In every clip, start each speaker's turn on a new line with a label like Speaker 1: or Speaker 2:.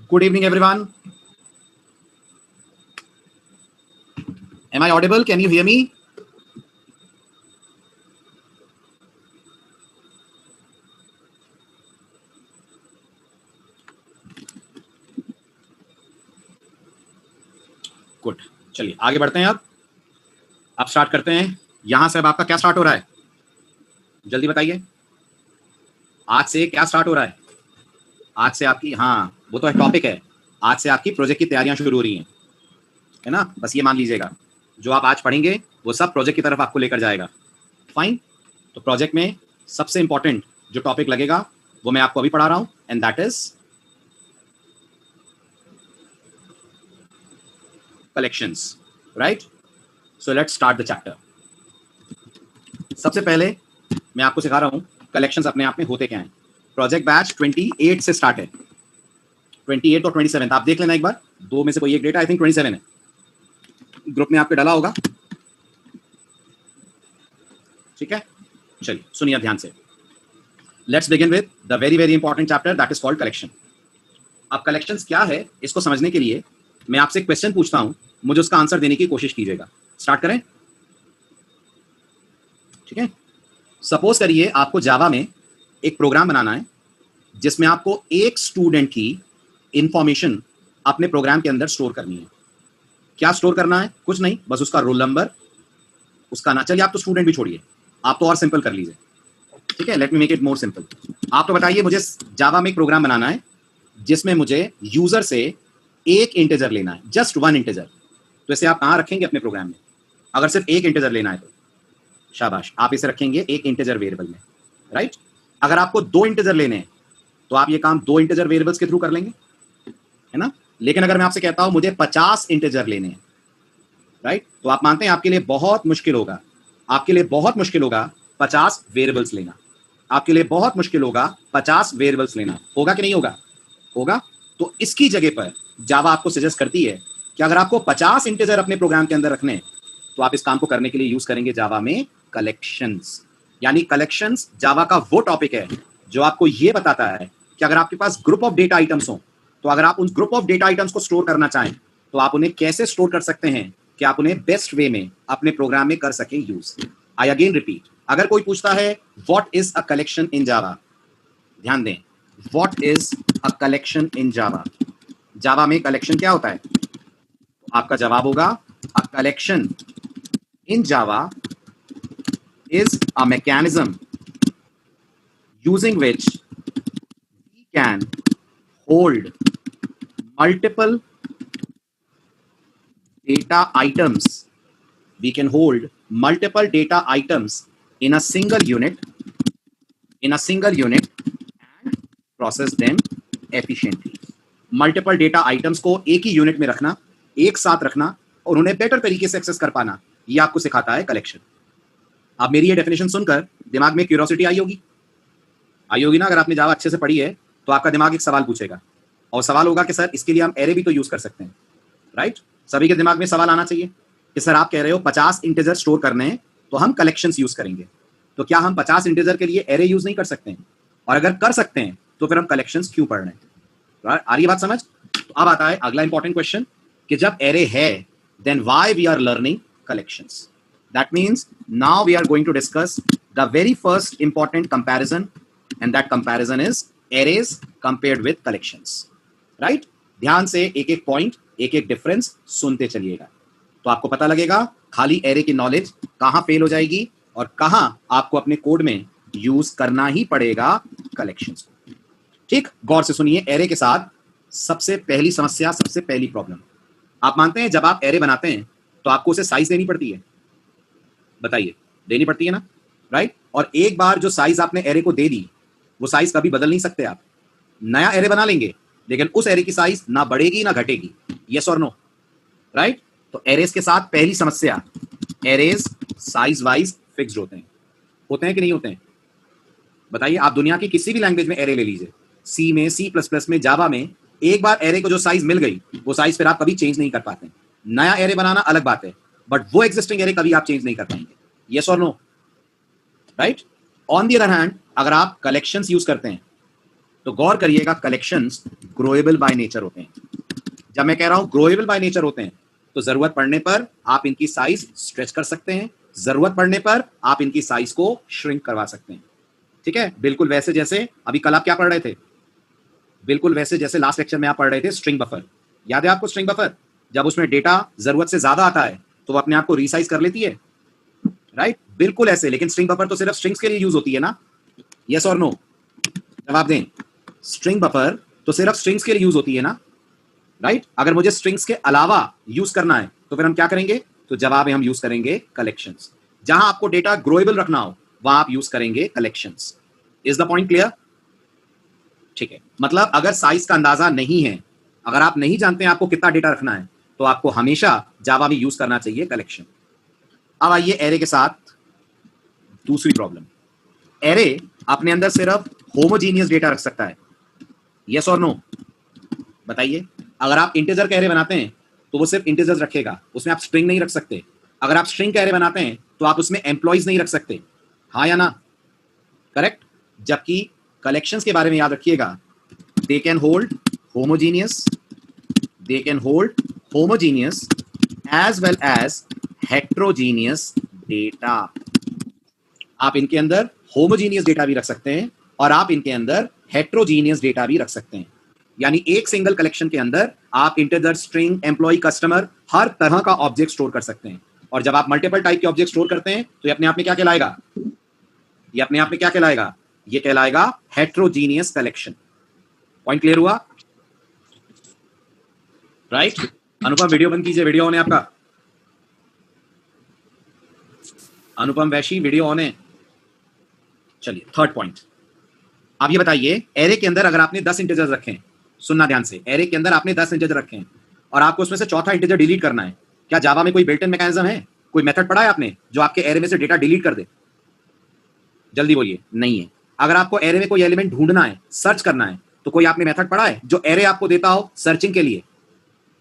Speaker 1: Good evening, everyone. Am I audible? Can you hear me? Good. चलिए आगे बढ़ते हैं। अब स्टार्ट करते हैं। यहां से अब आपका क्या स्टार्ट हो रहा है? जल्दी बताइए। आज से क्या स्टार्ट हो रहा है? आज से आपकी, हाँ वो तो है, टॉपिक है। आज से आपकी प्रोजेक्ट की तैयारियां शुरू हो रही हैं, है ना? बस ये मान लीजिएगा, जो आप आज पढ़ेंगे वो सब प्रोजेक्ट की तरफ आपको लेकर जाएगा। फाइन। तो प्रोजेक्ट में सबसे इंपॉर्टेंट जो टॉपिक लगेगा वो मैं आपको अभी पढ़ा रहा हूं, and that is collections, right? So let's start the chapter. सबसे पहले मैं आपको सिखा रहा हूं कलेक्शंस अपने आप में होते क्या हैं। प्रोजेक्ट बैच 28 से स्टार्ट है, 28 और 27। आप देख लेना एक बार, दो में से कोई एक डेट, आई थिंक 27 है, ग्रुप में आपके डाला होगा। ठीक है, चलिए सुनिए ध्यान से। Let's begin with the very very important chapter that is called collection. अब कलेक्शंस क्या है, इसको समझने के लिए मैं आपसे एक क्वेश्चन पूछता हूं, मुझे उसका आंसर देने की कोशिश कीजिएगा। स्टार्ट करें? ठीक है। सपोज करिए आपको जावा में एक प्रोग्राम बनाना है जिसमें आपको एक स्टूडेंट की इंफॉर्मेशन अपने प्रोग्राम के अंदर स्टोर करनी है। क्या स्टोर करना है? कुछ नहीं, बस उसका रोल नंबर, उसका ना, चलिए आप तो स्टूडेंट भी छोड़िए, आप तो और सिंपल कर लीजिए। ठीक है, let me make it more simple. आप तो बताइए, मुझे जावा में एक प्रोग्राम बनाना है जिसमें मुझे यूजर से एक इंटीजर लेना है, जस्ट वन इंटीजर। तो इसे आप कहां रखेंगे अपने प्रोग्राम में? अगर सिर्फ एक इंटीजर लेना है तो शाबाश, आप इसे रखेंगे एक इंटीजर वेरिएबल में, राइट? अगर आपको दो इंटीजर लेने हैं तो आप ये काम दो इंटीजर वेरिएबल्स के थ्रू कर लेंगे, है ना? लेकिन अगर मैं आपसे कहता हूं मुझे 50 इंटीजर लेने हैं, राइट, तो आप मानते हैं आपके लिए बहुत मुश्किल होगा, आपके लिए बहुत मुश्किल होगा 50 वेरिएबल्स लेना। आपके लिए बहुत मुश्किल होगा 50 वेरिएबल्स लेना। होगा कि नहीं होगा? होगा। तो इसकी जगह पर जावा आपको सजेस्ट करती है कि अगर आपको 50 इंटीजर अपने प्रोग्राम के अंदर रखने हैं तो आप इस काम को करने के लिए यूज करेंगे जावा में कलेक्शंस। यानी कलेक्शंस जावा का वो टॉपिक है जो आपको ये बताता है कि अगर आपके पास ग्रुप ऑफ डेटा आइटम्स हो, तो अगर आप उन ग्रुप ऑफ डेटा आइटम्स को स्टोर करना चाहें तो आप उन्हें कैसे स्टोर कर सकते हैं कि आप उन्हें बेस्ट वे में अपने प्रोग्राम में कर सकें यूज। आई अगेन रिपीट, अगर कोई पूछता है what is a collection in Java, ध्यान दें, what is a collection in Java, Java में कलेक्शन क्या होता है? आपका जवाब होगा a collection in Java is a mechanism using which we can hold multiple data items. We can hold multiple data items in a single unit, and process them efficiently. Multiple data items को एक ही unit में रखना, एक साथ रखना और उन्हें better तरीके से एक्सेस कर पाना, ये आपको सिखाता है कलेक्शन। अब मेरी ये डेफिनेशन सुनकर दिमाग में क्यूरियोसिटी आई होगी ना? अगर आपने जावा अच्छे से पढ़ी है तो आपका दिमाग एक सवाल पूछेगा, और सवाल होगा कि सर इसके लिए हम एरे भी तो यूज कर सकते हैं, राइट? सभी के दिमाग में सवाल आना चाहिए कि सर आप कह रहे हो 50 इंटीजर स्टोर करने हैं तो हम कलेक्शंस यूज करेंगे, तो क्या हम 50 इंटीजर के लिए एरे यूज नहीं कर सकते हैं? और अगर कर सकते हैं तो फिर हम कलेक्शंस क्यों पढ़ रहे हैं? आ रही बात समझ? तो अब आता है अगला इंपॉर्टेंट क्वेश्चन कि जब एरे है then why we are learning collections. That means now we are going to discuss the very first important comparison, and that comparison is arrays compared with collections, right? ध्यान से एक एक point, एक एक difference सुनते चलिएगा तो आपको पता लगेगा खाली एरे की नॉलेज कहां फेल हो जाएगी और कहां आपको अपने कोड में यूज करना ही पड़ेगा कलेक्शंस को। ठीक, गौर से सुनिए। एरे के साथ सबसे पहली समस्या, सबसे पहली प्रॉब्लम, आप मानते हैं जब आप एरे बनाते हैं तो आपको उसे साइज देनी पड़ती है? बताइए, देनी पड़ती है ना, राइट? और एक बार जो साइज आपने एरे को दे दी वो साइज कभी बदल नहीं सकते आप। नया एरे बना लेंगे लेकिन उस एरे की साइज ना बढ़ेगी ना घटेगी, यस और नो, राइट? तो एरेस के साथ पहली समस्या, एरेस साइज वाइज फिक्स्ड होते हैं कि नहीं होते हैं? बताइए, आप दुनिया की किसी भी लैंग्वेज में एरे ले लीजिए, सी में, C++ में, जावा में, एक बार एरे को जो साइज मिल गई वो साइज फिर आप कभी चेंज नहीं कर पाते। नया एरे बनाना अलग बात है, बट वो एग्जिस्टिंग एरे कभी आप चेंज नहीं कर पाएंगे, यस और no, right? On the other hand अगर आप कलेक्शंस यूज करते हैं तो गौर करिएगा, कलेक्शंस ग्रोएबल बाय नेचर होते हैं। जब मैं कह रहा हूं ग्रोएबल बाय नेचर होते हैं, तो जरूरत पड़ने पर आप इनकी साइज स्ट्रेच कर सकते हैं, जरूरत पड़ने पर आप इनकी साइज को श्रिंक करवा सकते हैं। ठीक है, बिल्कुल वैसे जैसे अभी कल आप क्या पढ़ रहे थे, बिल्कुल वैसे जैसे लास्ट लेक्चर में आप पढ़ रहे थे स्ट्रिंग बफर। याद है आपको स्ट्रिंग बफर? जब उसमें डेटा जरूरत से ज्यादा आता है तो वो अपने आप को रीसाइज कर लेती है, राइट? बिल्कुल ऐसे। लेकिन स्ट्रिंग बफर तो सिर्फ स्ट्रिंग्स के लिए यूज होती है ना? यस और नो? जवाब दें। स्ट्रिंग बफर तो सिर्फ स्ट्रिंग्स के लिए यूज होती है ना, राइट? अगर मुझे स्ट्रिंग्स के अलावा यूज करना है तो फिर हम क्या करेंगे? तो जवाब है हम यूज करेंगे कलेक्शंस। जहां आपको डेटा ग्रोएबल रखना हो वहां आप यूज करेंगे collections. Is the point clear? ठीक है, मतलब अगर साइज का अंदाजा नहीं है, अगर आप नहीं जानते हैं आपको कितना डेटा रखना है, तो आपको हमेशा जावा में यूज करना चाहिए कलेक्शन। अब आइए एरे के साथ दूसरी प्रॉब्लम। एरे अपने अंदर सिर्फ होमोजीनियस डेटा रख सकता है, यस और नो? बताइए। अगर आप इंटीजर का एरे बनाते हैं तो वो सिर्फ इंटीजर्स रखेगा, उसमें आप स्ट्रिंग नहीं रख सकते। अगर आप स्ट्रिंग का एरे बनाते हैं तो आप उसमें एम्प्लॉइज नहीं रख सकते, हाँ या ना? करेक्ट। जबकि कलेक्शंस के बारे में याद रखिएगा, they can hold homogeneous, they can hold homogeneous as well as heterogeneous data. आप इनके अंदर होमोजीनियस डेटा भी रख सकते हैं और आप इनके अंदर हेट्रोजीनियस डेटा भी रख सकते हैं। यानी एक सिंगल कलेक्शन के अंदर आप इंटीजर, स्ट्रिंग, एम्प्लॉय, कस्टमर, हर तरह का ऑब्जेक्ट स्टोर कर सकते हैं। और जब आप मल्टीपल टाइप के ऑब्जेक्ट स्टोर करते हैं तो ये अपने आप में क्या कहलाएगा? ये अपने आप में क्या कहलाएगा? ये कहलाएगा हेट्रोजीनियस कलेक्शन। पॉइंट क्लियर हुआ? राइट? अनुपम वीडियो बंद कीजिए, वीडियो ऑन है आपका। अनुपम वैशी वीडियो ऑन है। चलिए थर्ड पॉइंट। अब ये बताइए, एरे के अंदर अगर आपने 10 इंटीजर्स रखे हैं, सुनना ध्यान से, एरे के अंदर आपने 10 इंटीजर रखे हैं और आपको उसमें से चौथा इंटीजर डिलीट करना है, क्या जावा में कोई बिल्ट इन मैकेनिज्म है, कोई मेथड पढ़ा है आपने जो आपके एरे में से डेटा डिलीट कर दे? जल्दी बोलिए। नहीं है। अगर आपको एरे में कोई एलिमेंट ढूंढना है, सर्च करना है, तो कोई आपने मेथड पढ़ा है जो एरे आपको देता हो सर्चिंग के लिए?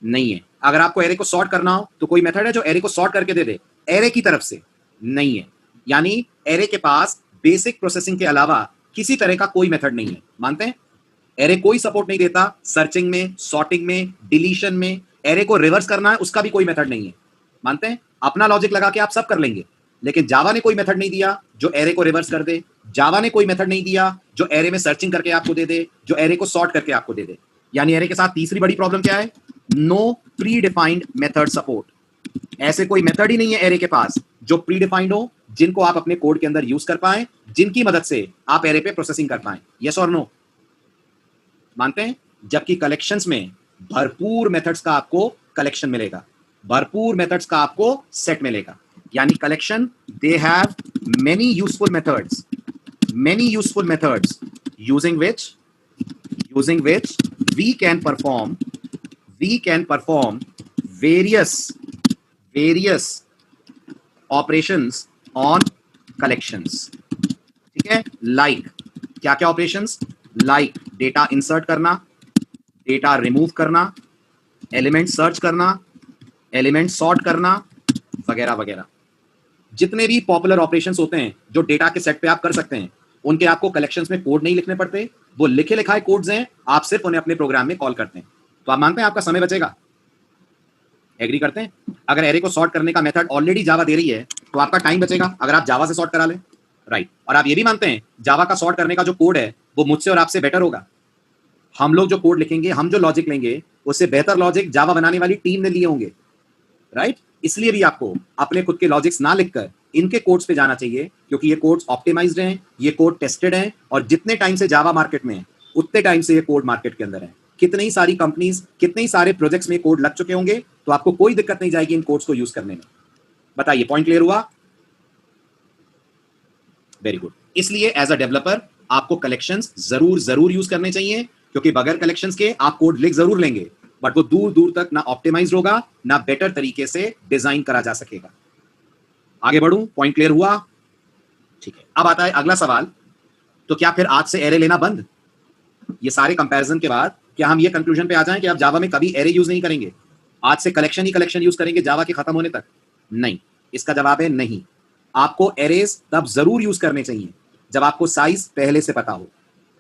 Speaker 1: नहीं है। अगर आपको एरे को सॉर्ट करना हो तो कोई मेथड है जो एरे को सॉर्ट करके दे दे एरे की तरफ से? नहीं है। यानी एरे के पास बेसिक प्रोसेसिंग के अलावा किसी तरह का कोई मेथड नहीं है। मानते हैं? एरे कोई सपोर्ट नहीं देता सर्चिंग में, सॉर्टिंग में, डिलीशन में। एरे को रिवर्स करना है उसका भी कोई मेथड नहीं है। मानते हैं? अपना लॉजिक लगा के आप सब कर लेंगे, लेकिन जावा ने कोई मेथड नहीं दिया जो एरे को रिवर्स कर दे। जावा ने कोई मेथड नहीं दिया जो एरे में सर्चिंग करके आपको दे दे, जो एरे को सॉर्ट करके आपको दे दे। यानी एरे के साथ तीसरी बड़ी प्रॉब्लम क्या है? No pre defined method support. ऐसे कोई मेथड ही नहीं है एरे के पास जो प्री डिफाइंड हो, जिनको आप अपने कोड के अंदर यूज कर पाए, जिनकी मदद से आप एरे पे प्रोसेसिंग कर पाए। यस और नो? मानते हैं? जबकि कलेक्शंस में भरपूर मेथड्स का आपको कलेक्शन मिलेगा, भरपूर मेथड्स का आपको सेट मिलेगा। यानी collection, they have many useful methods, many useful methods using which we can perform various operations on collections। ठीक है? लाइक क्या क्या ऑपरेशंस? लाइक डेटा इंसर्ट करना, डेटा रिमूव करना, एलिमेंट सर्च करना, एलिमेंट सॉर्ट करना, वगैरह वगैरह। जितने भी पॉपुलर ऑपरेशंस होते हैं जो डेटा के सेट पे आप कर सकते हैं, उनके आपको कलेक्शंस में कोड नहीं लिखने पड़ते, वो लिखे लिखाए कोड्स हैं, आप सिर्फ उन्हें अपने प्रोग्राम में कॉल करते हैं। तो आप मानते हैं आपका समय बचेगा? एग्री करते हैं? अगर एरे को सॉर्ट करने का मेथड ऑलरेडी जावा दे रही है तो आपका टाइम बचेगा अगर आप जावा से सॉर्ट करा लें, राइट? और आप ये भी मानते हैं जावा का सॉर्ट करने का जो कोड है वो मुझसे और आपसे बेटर होगा। हम लोग जो कोड लिखेंगे, हम जो लॉजिक लेंगे, उससे बेहतर लॉजिक जावा बनाने वाली टीम ने लिए होंगे, राइट? इसलिए भी आपको अपने खुद के लॉजिक्स ना लिखकर इनके कोड्स पे जाना चाहिए, क्योंकि ये कोड्स ऑप्टिमाइज्ड हैं, ये कोड टेस्टेड हैं, और जितने टाइम से जावा मार्केट में है उतने टाइम से ये कोड मार्केट के अंदर है। कितनी ही सारी कंपनीज, कितने ही सारे प्रोजेक्ट्स में कोड लग चुके होंगे, तो आपको कोई दिक्कत नहीं जाएगी इन कोड्स को यूज करने में। बताइए, पॉइंट क्लियर हुआ? Very good. इसलिए एज अ डेवलपर आपको कलेक्शंस जरूर यूज करने चाहिए, क्योंकि बगैर कलेक्शंस के आप कोड लिख जरूर लेंगे, बट वो दूर दूर तक ना ऑप्टिमाइज होगा, ना बेटर तरीके से डिजाइन करा जा सकेगा। आगे बढ़ूं? पॉइंट क्लियर हुआ? ठीक है। अब आता है अगला सवाल, तो क्या फिर आज से एरे लेना बंद? ये सारे कंपैरिजन के बाद क्या हम ये कंक्लूजन पे आ जाएं कि आप जावा में कभी एरे यूज नहीं करेंगे, आज से कलेक्शन ही कलेक्शन यूज करेंगे जावा के खत्म होने तक? नहीं, इसका जवाब है नहीं। आपको एरेज तब जरूर यूज करने चाहिए जब आपको साइज पहले से पता हो।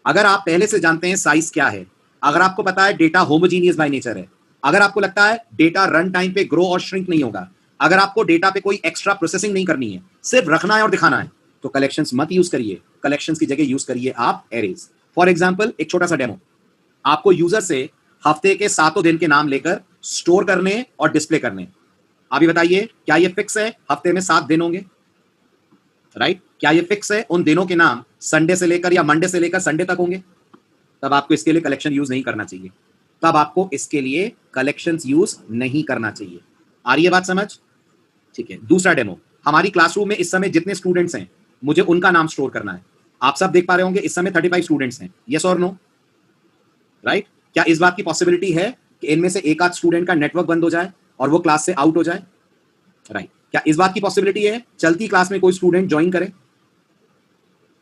Speaker 1: अगर आप पहले से जानते हैं साइज क्या है, अगर आपको पता है डेटा होमोजीनियस बाय नेचर है, अगर आपको लगता है डेटा रन टाइम पे ग्रो और श्रिंक नहीं होगा, अगर आपको डेटा पे कोई एक्स्ट्रा प्रोसेसिंग नहीं करनी है, सिर्फ रखना है और दिखाना है, तो कलेक्शंस मत यूज करिए, कलेक्शंस की जगह यूज करिए आप एरेज। फॉर एग्जांपल एक छोटा सा डेमो, आपको यूजर से हफ्ते के 7 दिन के नाम लेकर स्टोर करने और डिस्प्ले करने। अभी बताइए क्या ये फिक्स है हफ्ते में 7 दिन होंगे, राइट? क्या ये फिक्स है उन दिनों के नाम संडे से लेकर या मंडे से लेकर संडे तक होंगे? तब आपको इसके लिए कलेक्शन यूज नहीं करना चाहिए, तब आपको इसके लिए कलेक्शंस यूज नहीं करना चाहिए। आ रही है बात समझ? ठीक है, दूसरा डेमो, हमारी क्लासरूम में इस समय जितने स्टूडेंट्स हैं मुझे उनका नाम स्टोर करना है। आप सब देख पा रहे होंगे इस समय 35 स्टूडेंट्स हैं, यस और नो, राइट? क्या इस बात की पॉसिबिलिटी है कि इनमें से एक आध स्टूडेंट का नेटवर्क बंद हो जाए और वो क्लास से आउट हो जाए, राइट? क्या इस बात की पॉसिबिलिटी है चलती क्लास में कोई स्टूडेंट ज्वाइन करे,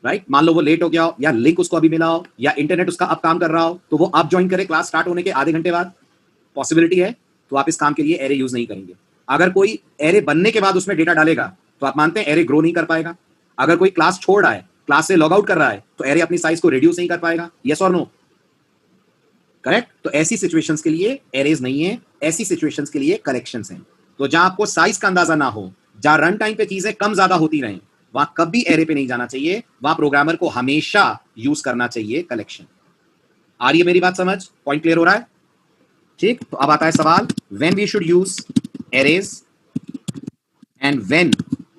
Speaker 1: राइट? मान लो वो लेट हो गया हो या लिंक उसको अभी मिला हो या इंटरनेट उसका अब काम कर रहा हो, तो वो अब ज्वाइन करे क्लास स्टार्ट होने के आधे घंटे बाद, पॉसिबिलिटी है, तो आप इस काम के लिए एरे यूज नहीं करेंगे। अगर कोई एरे बनने के बाद उसमें डेटा डालेगा तो आप मानते हैं एरे ग्रो नहीं कर पाएगा। अगर कोई क्लास छोड़ रहा है, क्लास से लॉग आउट कर रहा है, तो एरे अपनी साइज को रिड्यूस नहीं कर पाएगा, यस और नो, करेक्ट? तो ऐसी सिचुएशंस के लिए एरेज नहीं है, ऐसी सिचुएशंस के लिए कलेक्शंस हैं। तो जहां आपको साइज का अंदाजा ना हो, जहां रन टाइम पे चीजें कम ज्यादा होती रहें, वहां कभी एरे पे नहीं जाना चाहिए, वहां प्रोग्रामर को हमेशा यूज करना चाहिए कलेक्शन। आ रही है मेरी बात समझ? पॉइंट क्लियर हो रहा है? ठीक, तो अब आता है सवाल, when we should use arrays and when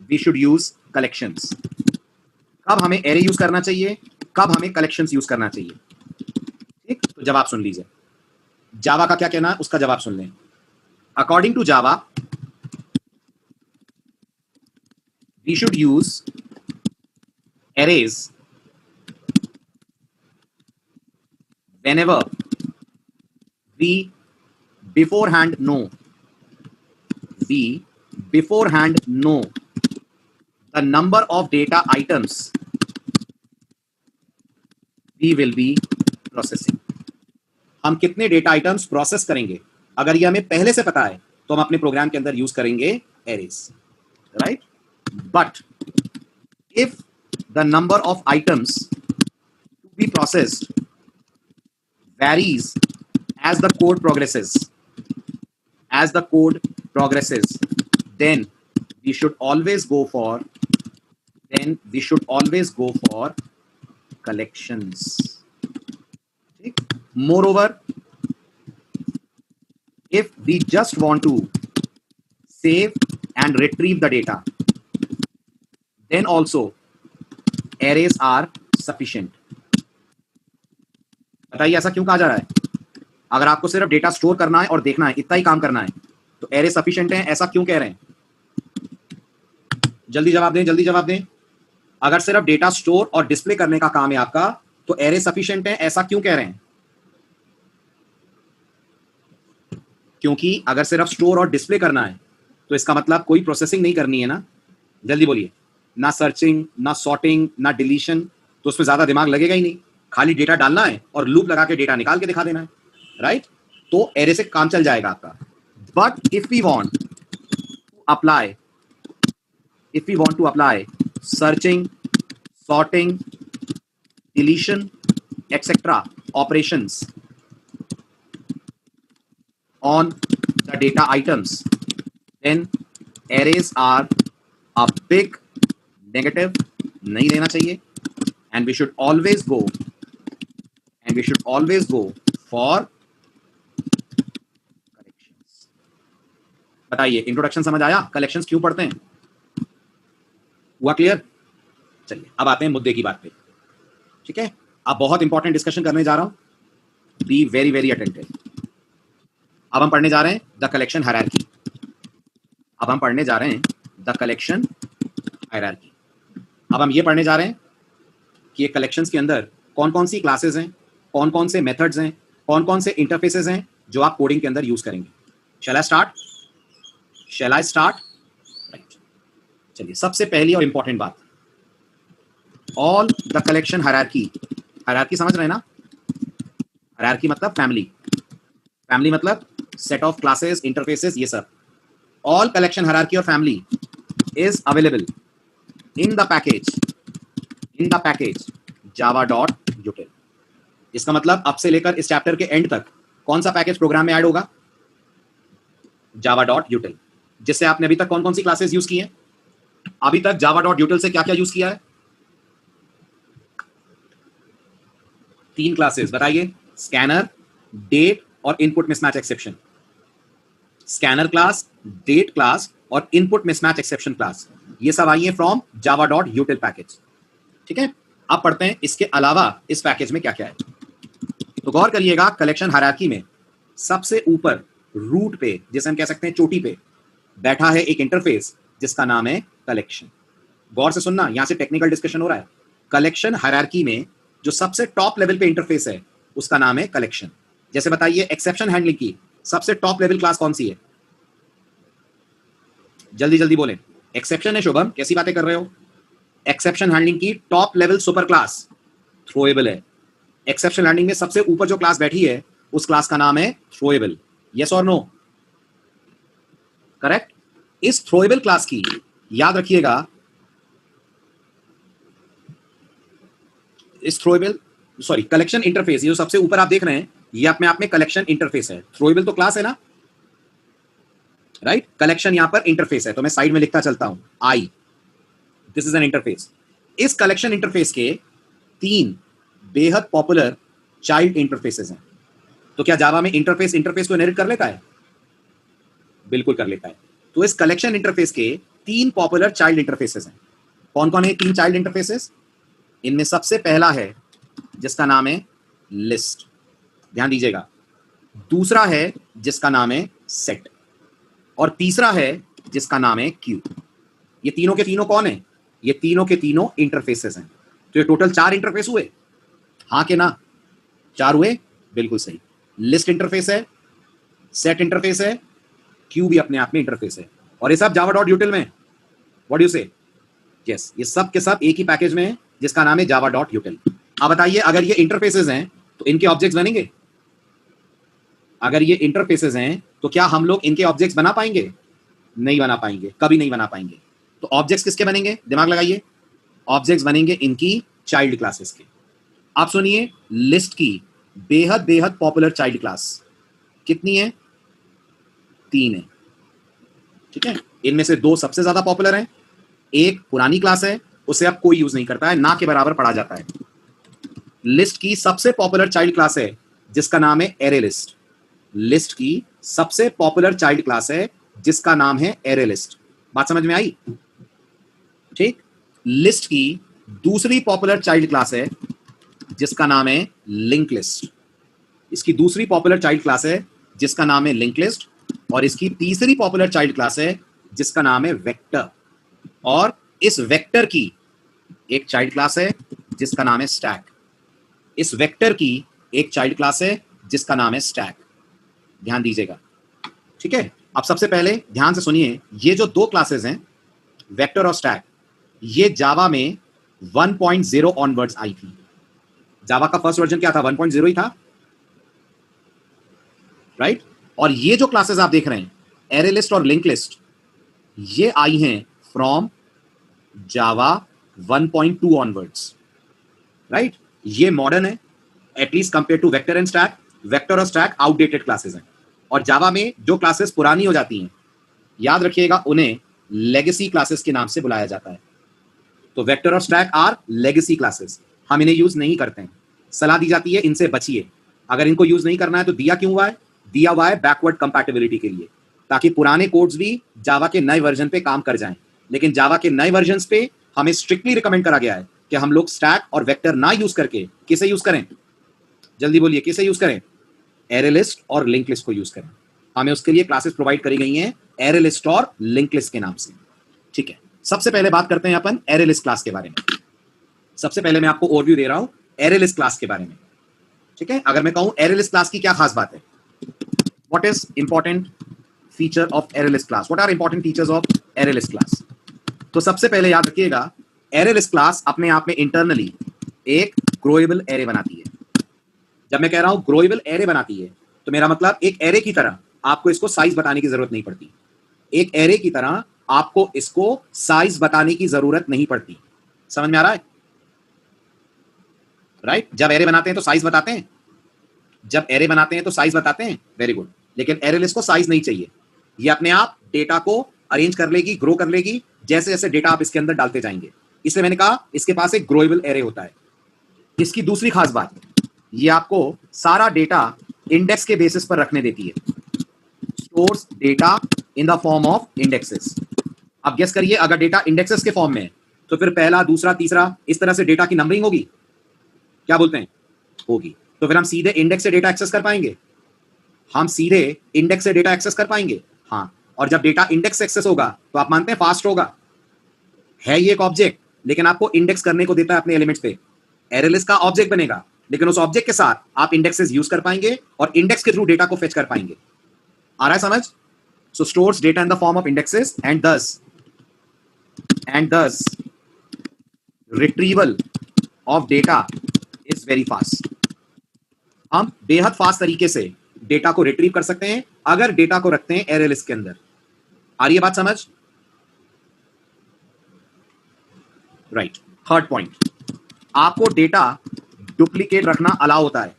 Speaker 1: we should use collections. कब हमें एरे यूज करना चाहिए, कब हमें कलेक्शंस यूज करना चाहिए? ठीक, तो जवाब सुन लीजिए। जावा का क्या कहना है उसका जवाब सुन लें। According to Java, we should use arrays whenever we beforehand know the number of data items we will be processing। हम कितने डेटा आइटम्स प्रोसेस करेंगे, अगर ये हमें पहले से पता है तो हम अपने प्रोग्राम के अंदर यूज करेंगे arrays, right? But if the number of items to be processed varies as the code progresses, then we should always go for collections। Moreover, if we just want to save and retrieve the data, then also arrays are sufficient। बताइए ऐसा क्यों कहा जा रहा है? अगर आपको सिर्फ डेटा स्टोर करना है और देखना है, इतना ही काम करना है, तो एरे सफिशिएंट है, ऐसा क्यों कह रहे हैं? जल्दी जवाब दें, जल्दी जवाब दें। अगर सिर्फ डेटा स्टोर और डिस्प्ले करने का काम है आपका, तो एरे सफिशिएंट है, ऐसा क्यों कह रहे हैं? क्योंकि अगर सिर्फ स्टोर और डिस्प्ले करना है तो इसका मतलब कोई प्रोसेसिंग नहीं करनी है ना। जल्दी बोलिए, ना सर्चिंग, ना सॉर्टिंग, ना डिलीशन, तो उसमें ज्यादा दिमाग लगेगा ही नहीं, खाली डेटा डालना है और लूप लगा के डेटा निकाल के दिखा देना है, राइट? तो एरे से काम चल जाएगा आपका। But if we want to apply searching, sorting, deletion etcetera operations on the data items, then arrays are a big negative, नहीं देना चाहिए, and we should always go for collections। बताइए, इंट्रोडक्शन समझ आया? कलेक्शंस क्यों पढ़ते हैं? हुआ क्लियर? चलिए अब आते हैं मुद्दे की बात पे, ठीक है? अब बहुत इंपॉर्टेंट डिस्कशन करने जा रहा हूं, बी वेरी वेरी अटेंटिव। अब हम पढ़ने जा रहे हैं द कलेक्शन हायरार्की। अब हम ये पढ़ने जा रहे हैं कि ये कलेक्शंस के अंदर कौन कौन सी क्लासेस हैं, कौन कौन से मेथड्स हैं, कौन कौन से इंटरफेसेस हैं जो आप कोडिंग के अंदर यूज करेंगे। शैल आई स्टार्ट? राइट, चलिए सबसे पहली और इंपॉर्टेंट बात, all the collection hierarchy. Hierarchy समझ रहे हैं ना? हायरार्की मतलब फैमिली मतलब सेट ऑफ क्लासेस, इंटरफेसेस, ये सब। ऑल कलेक्शन हायरार्की और family is available in the package java.util। इसका मतलब अब से लेकर इस चैप्टर के एंड तक कौन सा पैकेज प्रोग्राम में ऐड होगा? java.util। जिससे आपने अभी तक कौन कौन सी क्लासेस यूज की हैं? अभी तक java.util से क्या क्या यूज किया है? 3 क्लासेस बताइए, स्कैनर, डेट और input mismatch exception. Scanner class, date class और इनपुट मिसमैच एक्सेप्शन क्लास, ये सब आई है फ्रॉम java.util पैकेज। ठीक है, अब पढ़ते हैं इसके अलावा इस पैकेज में क्या क्या है। तो गौर करिएगा, कलेक्शन हायरार्की में सबसे ऊपर रूट पे, जैसे हम कह सकते हैं चोटी पे, बैठा है एक इंटरफेस जिसका नाम है कलेक्शन। गौर से सुनना, यहां से टेक्निकल डिस्कशन हो रहा है। कलेक्शन हायरार्की में जो सबसे टॉप लेवल पे इंटरफेस है उसका नाम है कलेक्शन। जैसे बताइए, एक्सेप्शन हैंडलिंग की सबसे टॉप लेवल क्लास कौन सी है? जल्दी जल्दी बोलें। एक्सेप्शन है शुभम, कैसी बातें कर रहे हो? एक्सेप्शन हैंडलिंग की top level super class throwable है। एक्सेप्शन हैंडलिंग में सबसे ऊपर जो क्लास बैठी है उस क्लास का नाम है थ्रोएबल। यस और नो? करेक्ट। इस थ्रोएबल क्लास की याद रखिएगा, इस थ्रोएबल कलेक्शन इंटरफेस, ये जो सबसे ऊपर आप देख रहे हैं ये अपने आप में कलेक्शन इंटरफेस है। थ्रोएबल तो क्लास है ना, राइट? कलेक्शन यहां पर इंटरफेस है, तो मैं साइड में लिखता चलता हूं, आई, दिस इज एन इंटरफेस। इस कलेक्शन इंटरफेस के 3 बेहद पॉपुलर चाइल्ड इंटरफेसेस हैं। तो क्या जावा में इंटरफेस को इनहेरिट कर लेता है? बिल्कुल कर लेता है। तो इस कलेक्शन इंटरफेस के 3 पॉपुलर चाइल्ड इंटरफेसेस हैं। कौन कौन है 3 चाइल्ड इंटरफेसेस? इनमें सबसे पहला है जिसका नाम है लिस्ट, ध्यान दीजिएगा। दूसरा है जिसका नाम है सेट, और तीसरा है जिसका नाम है क्यू। ये तीनों के तीनों कौन है? ये तीनों के तीनों इंटरफेसेस हैं। तो ये टोटल 4 इंटरफेस हुए, हाँ के ना? 4 हुए, बिल्कुल सही। लिस्ट इंटरफेस है, सेट इंटरफेस है, क्यू भी अपने आप में इंटरफेस है, और ये सब java.util में। व्हाट डू यू से? यस, ये सब के सब एक ही पैकेज में है जिसका नाम है java.util। अब बताइए, अगर ये इंटरफेसेस हैं तो इनके ऑब्जेक्ट्स बनेंगे? अगर ये इंटरफेसेस हैं तो क्या हम लोग इनके ऑब्जेक्ट्स बना पाएंगे? नहीं बना पाएंगे, कभी नहीं बना पाएंगे। तो ऑब्जेक्ट्स किसके बनेंगे? दिमाग लगाइए। ऑब्जेक्ट्स बनेंगे इनकी चाइल्ड क्लासेस के। आप सुनिए, लिस्ट की बेहद बेहद पॉपुलर चाइल्ड क्लास कितनी है? 3 है। ठीक है, इनमें से 2 सबसे ज्यादा पॉपुलर हैं। एक पुरानी क्लास है, उसे अब कोई यूज नहीं करता है, ना के बराबर पढ़ा जाता है। लिस्ट की सबसे पॉपुलर चाइल्ड क्लास है जिसका नाम है एरे लिस्ट। लिस्ट की सबसे पॉपुलर चाइल्ड क्लास है जिसका नाम है एरे लिस्ट। बात समझ में आई? ठीक। लिस्ट की दूसरी पॉपुलर चाइल्ड क्लास है जिसका नाम है लिंक लिस्ट। इसकी दूसरी पॉपुलर चाइल्ड क्लास है जिसका नाम है लिंक लिस्ट, और इसकी तीसरी पॉपुलर चाइल्ड क्लास है जिसका नाम है वेक्टर। और इस वेक्टर की एक चाइल्ड क्लास है जिसका नाम है स्टैक। इस वेक्टर की एक चाइल्ड क्लास है जिसका नाम है स्टैक। ध्यान दीजिएगा, ठीक है। अब सबसे पहले ध्यान से सुनिए, ये जो 2 क्लासेस हैं, वेक्टर और स्टैक, ये जावा में 1.0 ऑनवर्ड्स आई थी। जावा का फर्स्ट वर्जन क्या था? 1.0 ही था, राइट? और ये जो क्लासेस आप देख रहे हैं, एरे लिस्ट और लिंक लिस्ट, ये आई हैं फ्रॉम जावा 1.2 ऑनवर्ड्स, राइट? ये मॉडर्न है at least compare to vector and stack. Vector और स्टैक आउटडेटेड क्लासेस हैं, और जावा में जो क्लासेस पुरानी हो जाती हैं, याद रखिएगा, उन्हें लेगेसी क्लासेस के नाम से बुलाया जाता है। तो वेक्टर और स्टैक आर लेगेसी क्लासेस, हम इन्हें यूज नहीं करते हैं। सलाह दी जाती है इनसे बचिए। अगर इनको यूज नहीं करना है तो दिया क्यों हुआ है? दिया हुआ है बैकवर्ड कंपैटिबिलिटी के लिए, ताकि पुराने कोड्स भी जावा के नए वर्जन पे काम कर जाएं। लेकिन जावा के नए वर्जन पे हमें स्ट्रिक्टली रिकमेंड करा गया है कि हम लोग स्टैक और वेक्टर ना यूज करके किसे यूज करें? जल्दी बोलिए, किसे यूज करें? एरे लिस्ट और लिंक लिस्ट को यूज करें। हमें उसके लिए क्लासेस प्रोवाइड करी गई हैं एरे लिस्ट और लिंक लिस्ट के नाम से। ठीक है, सबसे पहले बात करते हैं अपन एरे लिस्ट क्लास के बारे में। सबसे पहले मैं आपको ओवरव्यू दे रहा हूं एरे लिस्ट क्लास के बारे में। ठीक है, अगर मैं कहूं एरे लिस्ट क्लास की क्या खास बात है, what is important feature of array list class, what are important features of array list class? तो सबसे पहले याद रखिएगा, एरे लिस्ट क्लास अपने आप में इंटरनली एक ग्रोएबल एरे बनाती है। जब मैं कह रहा हूं ग्रोएबल एरे बनाती है, तो मेरा मतलब एक एरे की तरह आपको इसको साइज बताने की जरूरत नहीं पड़ती। एक एरे की तरह आपको इसको साइज बताने की जरूरत नहीं पड़ती। समझ में आ रहा है? राइट? जब एरे बनाते हैं तो साइज बताते हैं, जब एरे बनाते हैं तो साइज बताते हैं, वेरी गुड, लेकिन एरे लिस्ट को साइज नहीं चाहिए, ये अपने आप डेटा को अरेंज कर लेगी, ग्रो कर लेगी जैसे जैसे डेटा आप इसके अंदर डालते जाएंगे। इसलिए मैंने कहा इसके पास एक ग्रोएबल एरे होता है। इसकी दूसरी खास बात, ये आपको सारा डेटा इंडेक्स के बेसिस पर रखने देती है, stores data in the form of indexes. अब गेस करिए, अगर डेटा इंडेक्सेस के फॉर्म में है तो फिर पहला, दूसरा, तीसरा, इस तरह से डेटा की नंबरिंग होगी, क्या बोलते हैं, होगी। तो फिर हम सीधे इंडेक्स से डेटा एक्सेस कर पाएंगे, हम सीधे इंडेक्स से डेटा एक्सेस कर पाएंगे, हाँ। और जब डेटा इंडेक्स से एक्सेस होगा तो आप मानते हैं फास्ट होगा, है ये एक ऑब्जेक्ट लेकिन आपको इंडेक्स करने को देता है अपने एलिमेंट्स पे, एरे लिस्ट का ऑब्जेक्ट बनेगा, लेकिन उस ऑब्जेक्ट के साथ आप इंडेक्सेस यूज कर पाएंगे और इंडेक्स के थ्रू डेटा को फेच कर पाएंगे। आ रहा है समझ? So stores data in the form of indexes and thus retrieval of data is very fast. हम बेहद फास्ट तरीके से डेटा को रिट्रीव कर सकते हैं अगर डेटा को रखते हैं एरे लिस्ट के अंदर। आ रही है बात समझ? राइट। थर्ड पॉइंट, आपको डेटा डुप्लीकेट रखना अलाउ होता है,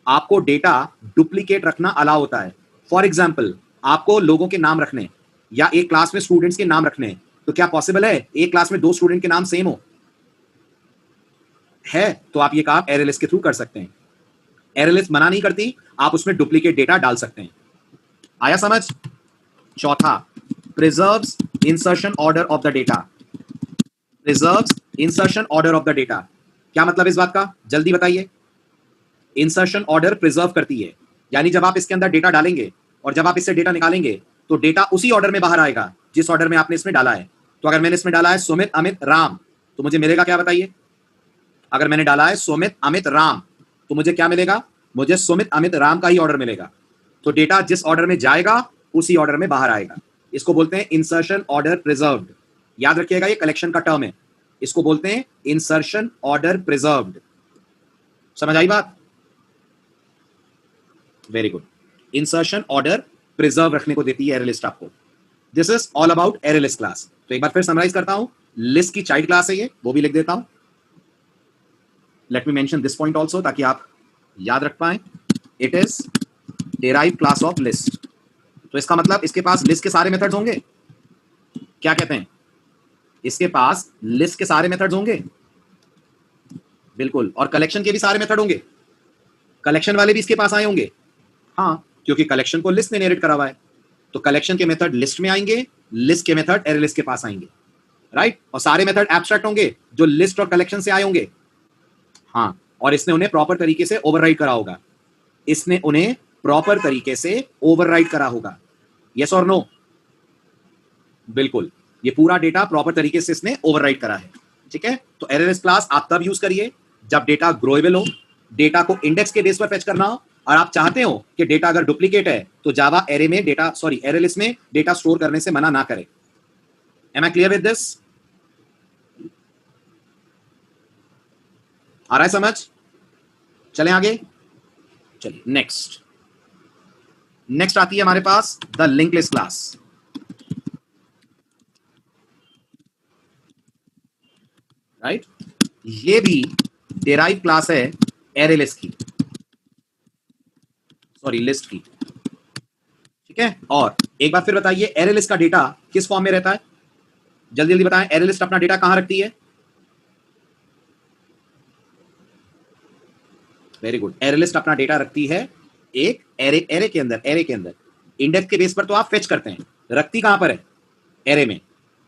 Speaker 1: आपको डेटा डुप्लीकेट रखना अलाउ होता है। फॉर एग्जाम्पल, आपको लोगों के नाम रखने या एक क्लास में स्टूडेंट्स के नाम रखने, तो क्या पॉसिबल है एक क्लास में 2 स्टूडेंट के नाम सेम हो? है तो आप ये काम एरे लिस्ट के थ्रू कर सकते हैं। एरे लिस्ट मना नहीं करती, आप उसमें डुप्लीकेट डेटा डाल सकते हैं। आया समझ? चौथा, preserves insertion order of the data. Preserves insertion order of the data, क्या मतलब इस बात का, जल्दी बताइए। इंसर्शन ऑर्डर प्रिजर्व करती है, यानी जब आप इसके अंदर डेटा डालेंगे और जब आप इससे डेटा निकालेंगे तो डेटा उसी ऑर्डर में बाहर आएगा जिस ऑर्डर में आपने इसमें डाला है। तो अगर मैंने इसमें डाला है सुमित अमित राम, तो मुझे मिलेगा क्या बताइए? अगर मैंने डाला है सुमित अमित राम तो मुझे क्या मिलेगा? मुझे सुमित अमित राम का ही ऑर्डर मिलेगा। तो डेटा जिस ऑर्डर में जाएगा उसी ऑर्डर में बाहर आएगा। इसको बोलते हैं इंसर्शन ऑर्डर प्रिजर्व्ड। याद रखिएगा, ये कलेक्शन का टर्म है, इसको बोलते हैं इंसर्शन ऑर्डर प्रिजर्व्ड। समझ आई बात? Very good. Insertion order preserve रखने को देती है एरे लिस्ट आपको। This is all about array list class. तो एक बार फिर समराइज करता हूं, लिस्ट की चाइल्ड क्लास है ये, वो भी लिख देता हूं। Let me mention this point also ताकि आप याद रख पाए। It is derive class of list. तो इसका मतलब इसके पास लिस्ट के सारे मेथड्स होंगे। क्या कहते हैं? इसके पास लिस्ट के सारे मेथड्स होंगे, बिल्कुल। और कलेक्शन के भी सारे मेथड होंगे, कलेक्शन वाले भी इसके पास आए होंगे, हाँ, क्योंकि कलेक्शन को लिस्ट ने इनहेरिट करा हुआ है। तो कलेक्शन के मेथड लिस्ट में आएंगे, लिस्ट के मेथड एरे लिस्ट के पास आएंगे, राइट। और सारे मेथड एब्स्ट्रैक्ट होंगे जो लिस्ट और कलेक्शन से आए होंगे, हाँ। और इसने उन्हें प्रॉपर तरीके से ओवरराइड करा होगा, इसने उन्हें प्रॉपर तरीके से ओवरराइड करा होगा। यस और नो? बिल्कुल, ये पूरा डेटा प्रॉपर तरीके से इसने ओवरराइड करा है, ठीक है। तो एरे लिस्ट क्लास आप तब यूज करिए जब डेटा ग्रोएबल हो, डेटा को इंडेक्स के बेस पर फेच करना हो, और आप चाहते हो कि डेटा अगर डुप्लीकेट है तो जावा एरे में डेटा, एरे लिस्ट में डेटा स्टोर करने से मना ना करे। Am I clear with this? आ रहा है समझ? चलें आगे, चलिए नेक्स्ट आती है हमारे पास the link list class. Right, ये भी डेराइव क्लास है एरे लिस्ट की, लिस्ट की, ठीक है। और एक बार फिर बताइए, एरे लिस्ट का डेटा किस फॉर्म में रहता है? जल्दी जल्दी बताएं, एरे लिस्ट अपना डेटा कहां रखती है? वेरी गुड, एरे लिस्ट अपना डेटा रखती है एक एरे के अंदर। इंडेक्स के बेस पर तो आप फेच करते हैं, रखती कहां पर है? एरे में।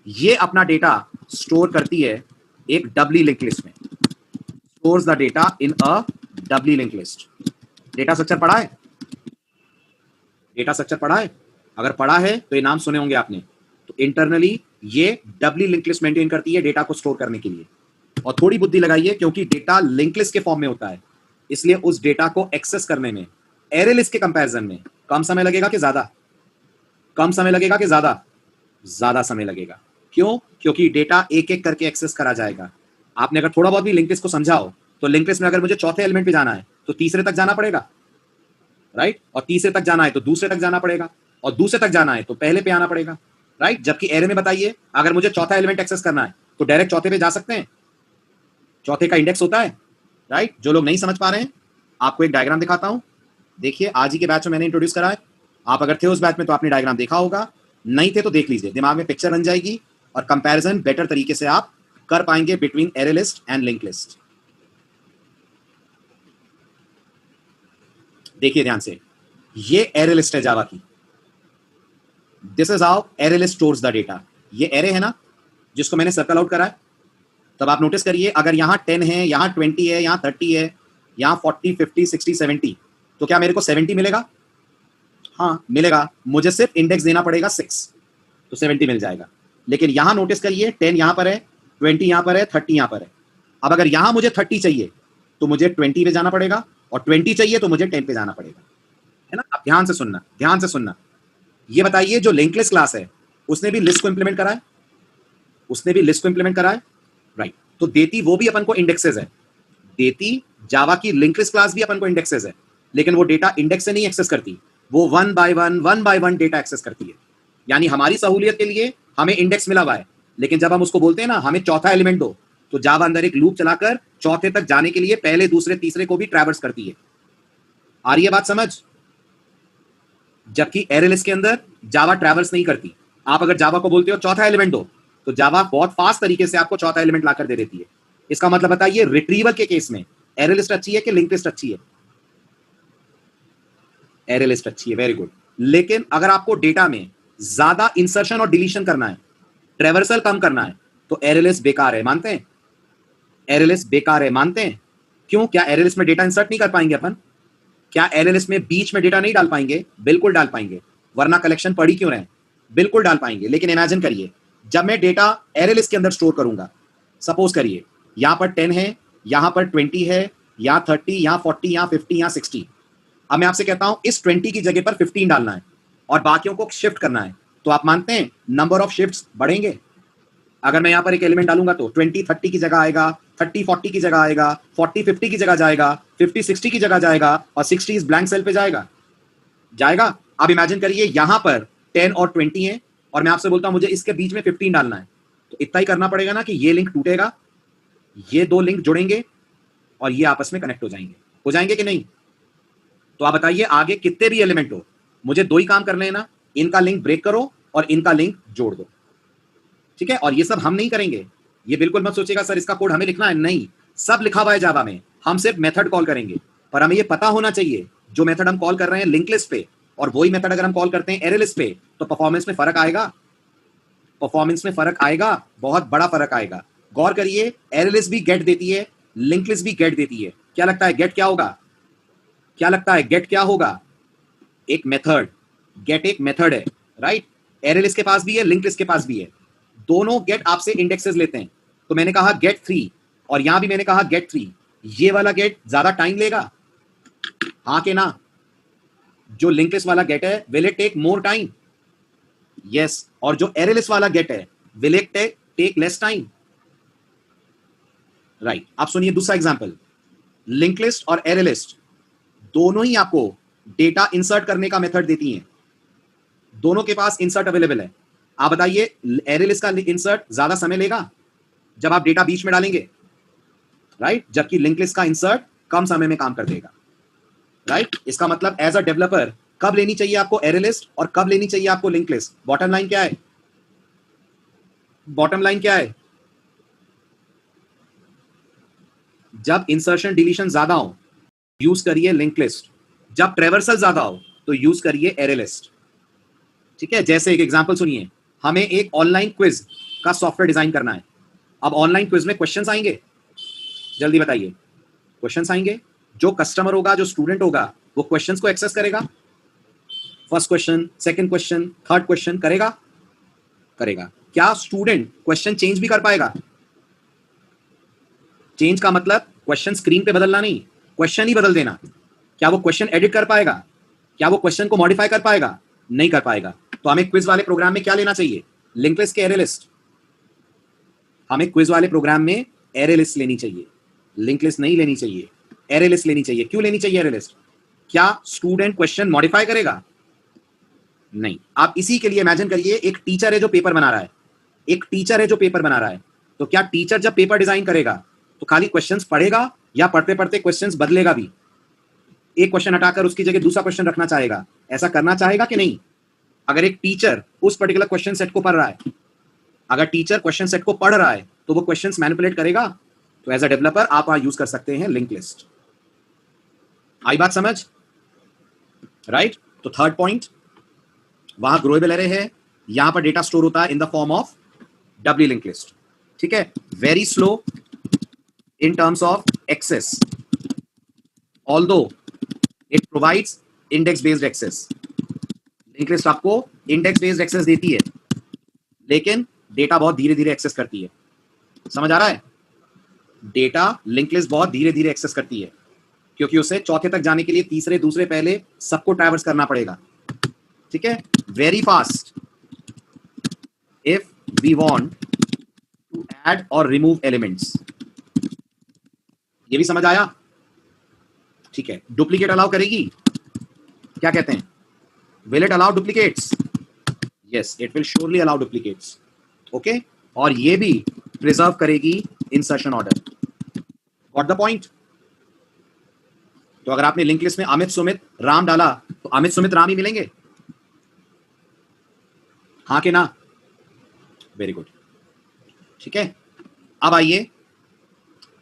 Speaker 1: ये अपना डेटा स्टोर करती है एक डबली लिंक लिस्ट में, stores the data in a doubly link list. Data structure पढ़ा है? डेटा स्ट्रक्चर पढ़ा है? अगर पढ़ा है तो ये नाम सुने होंगे आपने। तो इंटरनली ये डबली लिंक लिस्ट मेंटेन करती है डेटा को स्टोर करने के लिए। और थोड़ी बुद्धि लगाइए, क्योंकि डेटा लिंक लिस्ट के फॉर्म में होता है, इसलिए उस डेटा को एक्सेस करने में एरे लिस्ट के कंपैरिजन में कम समय लगेगा कि ज्यादा? कम समय लगेगा कि ज्यादा? ज्यादा समय लगेगा। क्यों? क्योंकि डेटा एक एक करके एक्सेस करा जाएगा। आपने अगर थोड़ा बहुत भी लिंक लिस्ट को समझा हो तो लिंक लिस्ट में अगर मुझे चौथे एलिमेंट पे जाना है तो तीसरे तक जाना पड़ेगा, राइट। और तीसरे तक जाना है तो दूसरे तक जाना पड़ेगा, और दूसरे तक जाना है तो पहले पे आना पड़ेगा, राइट। जबकि एरे में बताइए, अगर मुझे चौथा एलिमेंट एक्सेस करना है तो डायरेक्ट चौथे पे जा सकते हैं, चौथे का इंडेक्स होता है, राइट। जो लोग नहीं समझ पा रहे हैं, आपको एक डायग्राम दिखाता हूं, देखिए आज ही के बैच में मैंने इंट्रोड्यूस करा है, आप अगर थे उस बैच में तो आपने डायग्राम देखा होगा, नहीं थे तो देख लीजिए, दिमाग में पिक्चर बन जाएगी और कंपैरिजन बेटर तरीके से आप कर पाएंगे between array list and link list. देखिए ध्यान से, ये एरे लिस्ट है जावा की, this is how array list stores the data. ये एरे है ना जिसको मैंने सर्कल आउट करा है, तब आप नोटिस करिए अगर यहाँ 10 है, यहाँ 20 है, यहाँ 30 है, यहाँ 40, 50, 60, 70, तो क्या मेरे को 70 मिलेगा? हाँ मिलेगा, मुझे सिर्फ इंडेक्स देना पड़ेगा 6, तो 70 मिल जाएगा। लेकिन यहाँ नोटिस करिए 10 यहाँ पर है, 20 यहाँ पर है, 30 यहाँ पर है। अब अगर यहाँ मुझे 30 चाहिए तो मुझे 20 पे जाना पड़ेगा, और 20 चाहिए तो मुझे 10 पे जाना पड़ेगा, है ना। अब ध्यान से सुनना, ध्यान से सुनना। ये बताइए जो लिंक लिस्ट क्लास है उसने भी लिस्ट को इंप्लीमेंट करा है, उसने भी लिस्ट को इंप्लीमेंट करा है, राइट। तो देती वो भी अपन को इंडेक्सेस है, देती जावा की लिंक लिस्ट क्लास भी अपन को इंडेक्सेस है, लेकिन वो डेटा इंडेक्स से नहीं एक्सेस करती, वो one by one data access करती है। यानी हमारी सहूलियत के लिए हमें इंडेक्स मिला हुआ है, लेकिन जब हम उसको बोलते हैं ना हमें चौथा एलिमेंट दो, तो जावा अंदर एक लूप चलाकर चौथे तक जाने के लिए पहले दूसरे तीसरे को भी ट्रैवर्स करती है। आ रही है बात समझ? जबकि एरे लिस्ट के अंदर जावा ट्रैवर्स नहीं करती। आप अगर जावा को बोलते हो चौथा एलिमेंट दो, तो जावा बहुत फास्ट तरीके से आपको चौथा एलिमेंट लाकर दे देती है। इसका मतलब बताइए रिट्रीवल के केस में एरे लिस्ट अच्छी है कि लिंक लिस्ट अच्छी है? एरे लिस्ट अच्छी है, वेरी गुड। लेकिन अगर आपको डेटा में ज्यादा इंसर्शन और डिलीशन करना है, ट्रैवर्सल कम करना है, तो एरे लिस्ट बेकार है, मानते हैं? एरे लिस्ट बेकार है, मानते हैं? क्यों? क्या एरे लिस्ट में डेटा इंसर्ट नहीं कर पाएंगे अपन? क्या एरे लिस्ट में बीच में डेटा नहीं डाल पाएंगे? बिल्कुल डाल पाएंगे, वरना कलेक्शन पड़ी क्यों रहे? बिल्कुल डाल पाएंगे। लेकिन इमेजिन करिए जब मैं डेटा एरे लिस्ट के अंदर स्टोर करूंगा, सपोज करिए यहां पर 10 है, यहां पर 20 है, यहां 30, यहां 40, यहां 50, यहां 60। अब मैं आपसे कहता हूं इस 20 की जगह पर 15 डालना है और बाकियों को शिफ्ट करना है, तो आप मानते हैं नंबर ऑफ शिफ्ट्स बढ़ेंगे? अगर मैं यहां पर एक एलिमेंट डालूंगा तो 20 30 की जगह आएगा, 30 40 की जगह आएगा, 40 50 की जगह जाएगा, 50 60 की जगह जाएगा, और 60 इस ब्लैंक सेल पे जाएगा, जाएगा। अब इमेजिन करिए यहां पर 10 और 20 है और मैं आपसे बोलता हूं मुझे इसके बीच में 15 डालना है, तो इतना ही करना पड़ेगा ना कि ये लिंक टूटेगा, ये दो लिंक जुड़ेंगे और ये आपस में कनेक्ट हो जाएंगे कि नहीं? तो आप बताइए आगे कितने भी एलिमेंट हो, मुझे दो ही काम करने हैं ना, इनका लिंक ब्रेक करो और इनका लिंक जोड़ दो, ठीक है। और ये सब हम नहीं करेंगे, ये बिल्कुल मत सोचिएगा सर इसका कोड हमें लिखना है, नहीं, सब लिखा हुआ है जावा में, हम सिर्फ मेथड कॉल करेंगे। पर हमें ये पता होना चाहिए जो मेथड हम कॉल कर रहे हैं लिंक लिस्ट पे और वही मेथड अगर हम कॉल करते हैं एरे लिस्ट पे, तो परफॉर्मेंस में फर्क आएगा, परफॉर्मेंस में फर्क आएगा, बहुत बड़ा फर्क आएगा। गौर करिए एरे लिस्ट भी गेट देती है, लिंक लिस्ट भी गेट देती है। क्या लगता है गेट क्या होगा? क्या लगता है गेट क्या होगा? एक मेथड, गेट एक मेथड है, राइट। एरे लिस्ट के पास भी है, लिंक लिस्ट के पास भी है, दोनों गेट आपसे इंडेक्सेस लेते हैं। तो मैंने कहा गेट 3 और यहां भी मैंने कहा गेट 3, ये वाला गेट ज्यादा टाइम लेगा, हाँ के ना? जो लिंक लिस्ट वाला गेट है will it take more time? Yes. और जो एरे लिस्ट वाला गेट है will it take less time? Right. आप सुनिए दूसरा एग्जांपल, लिंक लिस्ट और एरे लिस्ट दोनों ही आपको डेटा इंसर्ट करने का मेथड देती हैं, दोनों के पास इंसर्ट अवेलेबल है। आप बताइए एरे लिस्ट का इंसर्ट ज्यादा समय लेगा जब आप डेटा बीच में डालेंगे, राइट, जबकि लिंक लिस्ट का इंसर्ट कम समय में काम कर देगा, राइट। इसका मतलब एज अ डेवलपर कब लेनी चाहिए आपको एरे लिस्ट और कब लेनी चाहिए आपको लिंक लिस्ट? बॉटम लाइन क्या है? बॉटम लाइन क्या है? जब इंसर्शन डिलीशन ज्यादा हो यूज करिए लिंक लिस्ट, जब ट्रेवर्सल ज्यादा हो तो यूज करिए एरे लिस्ट, ठीक है। जैसे एक एग्जांपल सुनिए, हमें एक ऑनलाइन क्विज का सॉफ्टवेयर डिजाइन करना है। अब ऑनलाइन क्विज में क्वेश्चंस आएंगे, जल्दी बताइए, क्वेश्चंस आएंगे, जो कस्टमर होगा, जो स्टूडेंट होगा, वो क्वेश्चंस को एक्सेस करेगा, first question, second question, third question करेगा, करेगा। क्या स्टूडेंट क्वेश्चन चेंज भी कर पाएगा? चेंज का मतलब क्वेश्चन स्क्रीन पे बदलना नहीं, क्वेश्चन ही बदल देना। क्या वो क्वेश्चन एडिट कर पाएगा? क्या वो क्वेश्चन को मॉडिफाई कर पाएगा? नहीं कर पाएगा। तो हमें क्विज वाले प्रोग्राम में क्या लेना चाहिए? लिंक लिस्ट के एरे लिस्ट? हमें क्विज वाले प्रोग्राम में एरे लिस्ट लेनी चाहिए, लिंक लिस्ट नहीं लेनी चाहिए, एरे लिस्ट लेनी चाहिए। क्यों लेनी चाहिए एरे लिस्ट? क्या स्टूडेंट क्वेश्चन मॉडिफाई करेगा? नहीं। आप इसी के लिए इमेजिन करिए एक टीचर है जो पेपर बना रहा है, एक टीचर है जो पेपर बना रहा है, तो क्या टीचर जब पेपर डिजाइन करेगा तो खाली क्वेश्चंस पढ़ेगा या पढ़ते पढ़ते क्वेश्चंस बदलेगा भी? एक क्वेश्चन हटाकर उसकी जगह दूसरा क्वेश्चन रखना चाहेगा। ऐसा करना चाहेगा कि नहीं? अगर एक टीचर उस पर्टिकुलर क्वेश्चन सेट को पढ़ रहा है, अगर टीचर क्वेश्चन सेट को पढ़ रहा है तो वो क्वेश्चंस मैनिपुलेट करेगा। तो एज अ डेवलपर आप यूज कर सकते हैं लिंक लिस्ट। आई बात समझ? राइट? तो थर्ड पॉइंट, वहां ग्रोएबल एरे है, यहां पर डेटा स्टोर होता है in the form of doubly link list. ठीक है, very slow in terms of access, although it provides index based access. Link list आपको इंडेक्स बेस्ड एक्सेस देती है, लेकिन डेटा बहुत धीरे धीरे एक्सेस करती है। समझ आ रहा है? डेटा लिंक लिस्ट बहुत धीरे धीरे एक्सेस करती है, क्योंकि उसे चौथे तक जाने के लिए तीसरे, दूसरे, पहले सबको ट्रैवर्स करना पड़ेगा। ठीक है, very fast if we want to add और रिमूव एलिमेंट्स। ये भी समझ आया? ठीक है, डुप्लीकेट अलाउ करेगी? क्या कहते हैं? Will it allow duplicates? Yes, it will surely allow duplicates. Okay, और ये भी प्रिजर्व करेगी insertion order. Got the point? तो अगर आपने लिंक लिस्ट में अमित सुमित राम डाला तो अमित सुमित राम ही मिलेंगे? हाँ कि ना? Very good. ठीक है, अब आइए,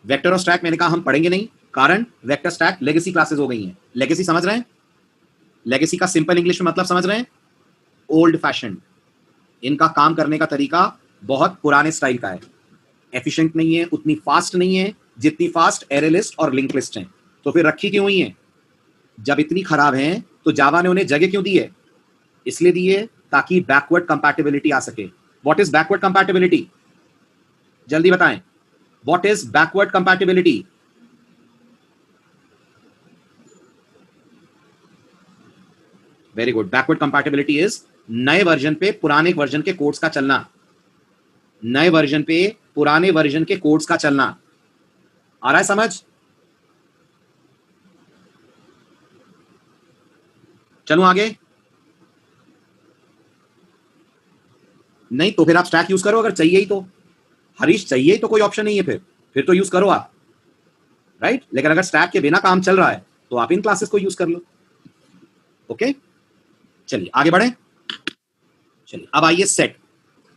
Speaker 1: वेक्टर और स्टैक मैंने कहा हम पढ़ेंगे नहीं, कारण वेक्टर स्टैक लेगेसी क्लासेस हो गई हैं। लेगेसी समझ रहे हैं? लेगेसी का सिंपल इंग्लिश में मतलब समझ रहे हैं? Old fashion. इनका काम करने का तरीका बहुत पुराने स्टाइल का है, एफिशिएंट नहीं है, उतनी फास्ट नहीं है जितनी फास्ट एरे लिस्ट और लिंक लिस्ट हैं। तो फिर रखी क्यों हुई है? जब इतनी खराब हैं तो जावा ने उन्हें जगह क्यों दी है? इसलिए दी है ताकि बैकवर्ड कंपैटिबिलिटी आ सके। What is backward compatibility? जल्दी बताएं, what is backward compatibility? Very good. Backward compatibility is नए वर्जन पे पुराने वर्जन के कोड्स का चलना, नए वर्जन पे पुराने वर्जन के कोड्स का चलना। आ रहा है समझ? चलूं आगे? नहीं तो फिर आप स्टैक यूज करो, अगर चाहिए ही तो। हरीश, चाहिए तो कोई ऑप्शन नहीं है, फिर तो यूज करो आप, राइट? लेकिन अगर स्टैक के बिना काम चल रहा है तो आप इन क्लासेस को यूज कर लो। ओके, चलिए आगे बढ़े। चलिए अब आइए सेट।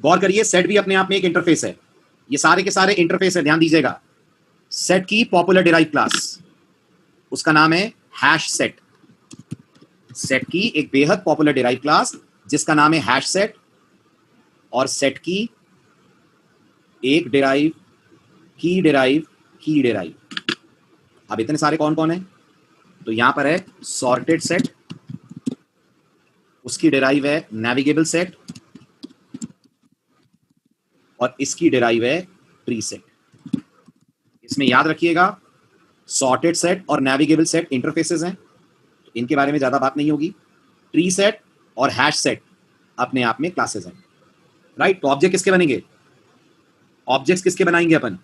Speaker 1: गौर करिए, सेट भी अपने आप में एक इंटरफेस है। ये सारे के सारे इंटरफेस है, ध्यान दीजिएगा। सेट की पॉपुलर डिराइव क्लास, उसका नाम है हैश सेट। सेट की एक बेहद पॉपुलर डिराइव क्लास जिसका नाम है हैश सेट, और सेट की एक डिराइव, की डिराइव, की डिराइव। अब इतने सारे कौन कौन है? तो यहां पर है सॉर्टेड सेट, उसकी डिराइव है नेविगेबल सेट, और इसकी डिराइव है ट्री सेट। इसमें याद रखिएगा, सॉर्टेड सेट और नेविगेबल सेट इंटरफेसेस हैं, तो इनके बारे में ज्यादा बात नहीं होगी। ट्री सेट और हैश सेट अपने आप में क्लासेस हैं, राइट? तो ऑब्जेक्ट किसके बनेंगे? ऑब्जेक्ट्स किसके बनाएंगे अपन?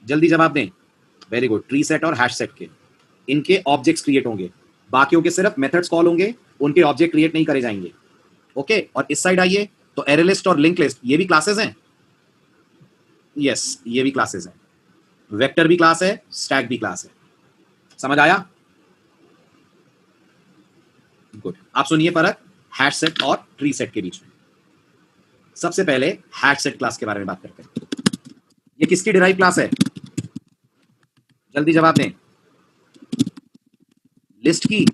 Speaker 1: जल्दी जवाब दें। वेरी गुड, ट्री सेट और हैश सेट के। इनके ऑब्जेक्ट्स क्रिएट होंगे, बाकियों के सिर्फ मेथड्स कॉल होंगे, उनके ऑब्जेक्ट क्रिएट नहीं करे जाएंगे। ओके, और इस साइड आइए तो एरे लिस्ट और लिंक लिस्ट, ये भी क्लासेस हैं। यस, ये भी क्लासेस हैं। वेक्टर भी क्लास है, स्टैक भी क्लास है। समझ आया? गुड। आप सुनिए फर्क हैश सेट और ट्री सेट के बीच में। सबसे पहले हैश सेट क्लास के बारे में बात करते हैं। ये किसकी डिराइव क्लास है? जल्दी जवाब दें। लिस्ट की?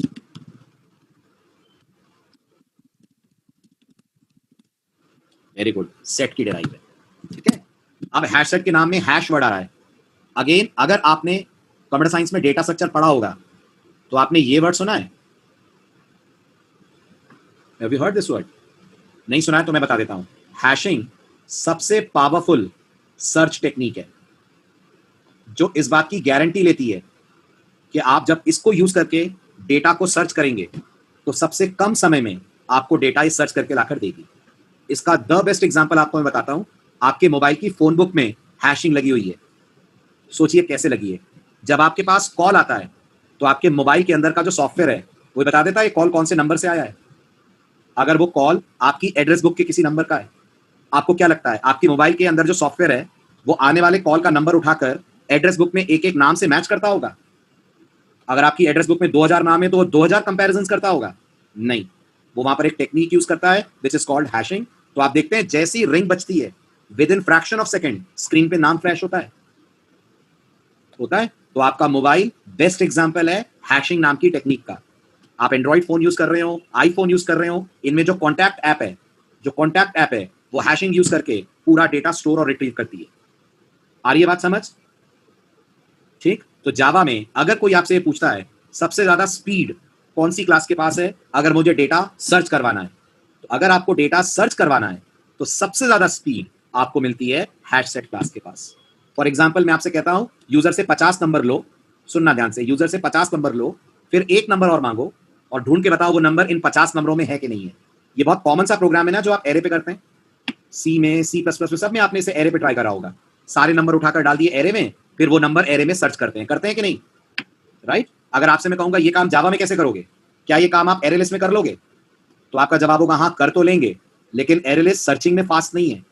Speaker 1: वेरी गुड, सेट की डिराइव है। ठीक है, अब हैश सेट के नाम में हैश वर्ड आ रहा है। अगेन, अगर आपने कंप्यूटर साइंस में डेटा स्ट्रक्चर पढ़ा होगा तो आपने ये वर्ड सुना है? Have you heard this word? नहीं सुना है तो मैं बता देता हूं। हैशिंग सबसे पावरफुल सर्च टेक्निक है, जो इस बात की गारंटी लेती है कि आप जब इसको यूज करके डेटा को सर्च करेंगे तो सबसे कम समय में आपको डेटा ही सर्च करके लाकर देगी। इसका द बेस्ट एग्जांपल आपको मैं बताता हूं। आपके मोबाइल की फोन बुक में हैशिंग लगी हुई है। सोचिए कैसे लगी है। जब आपके पास कॉल आता है तो आपके मोबाइल के अंदर का जो सॉफ्टवेयर है वो बता देता है कॉल कौन से नंबर से आया है। अगर वो कॉल आपकी एड्रेस बुक के किसी नंबर का है, आपको क्या लगता है आपकी मोबाइल के अंदर जो सॉफ्टवेयर है वो आने वाले कॉल का नंबर उठाकर एड्रेस बुक में एक एक नाम से मैच करता होगा? अगर आपकी एड्रेस बुक में 2000 नाम है तो वो 2000 कंपैरिजन करता होगा? नहीं, वो वहां पर एक टेक्निक यूज करता है विच इज कॉल्ड हैशिंग। तो आप देखते हैं जैसी रिंग बजती है with in fraction of second screen पे नाम फ्लैश होता है। तो आपका मोबाइल बेस्ट एग्जांपल है हैशिंग नाम की टेक्निक का। आप एंड्रॉइड फोन यूज कर रहे हो, आईफोन यूज कर रहे हो, इनमें जो कॉन्टैक्ट ऐप है वो हैशिंग यूज करके पूरा डेटा स्टोर और रिट्रीव करती है। आ रही है बात समझ? ठीक। तो जावा में अगर कोई आपसे ये पूछता है सबसे ज्यादा स्पीड कौन सी क्लास के पास है अगर मुझे डेटा सर्च करवाना है, तो अगर आपको डेटा सर्च करवाना है तो सबसे ज्यादा स्पीड आपको मिलती है हैशसेट क्लास के पास। फॉर एग्जाम्पल मैं आपसे कहता हूं यूजर से 50 नंबर लो, सुनना ध्यान से, यूजर से 50 नंबर लो, फिर एक नंबर और मांगो और ढूंढ के बताओ वो नंबर इन 50 नंबरों में है कि नहीं है। ये बहुत कॉमन सा प्रोग्राम है ना जो आप एरे पे करते हैं, सी में, सी प्लस प्लस में, सब में आपने इसे एरे पे ट्राई करा होगा। सारे नंबर उठाकर डाल दिए एरे में, फिर वो नंबर एरे में सर्च करते हैं कि नहीं? राइट। अगर आपसे मैं कहूंगा ये काम जावा में कैसे करोगे, क्या ये काम आप एरे लिस्ट में कर लोगे? तो आपका जवाब होगा हाँ कर तो लेंगे, लेकिन एरे लिस्ट सर्चिंग में फास्ट नहीं है,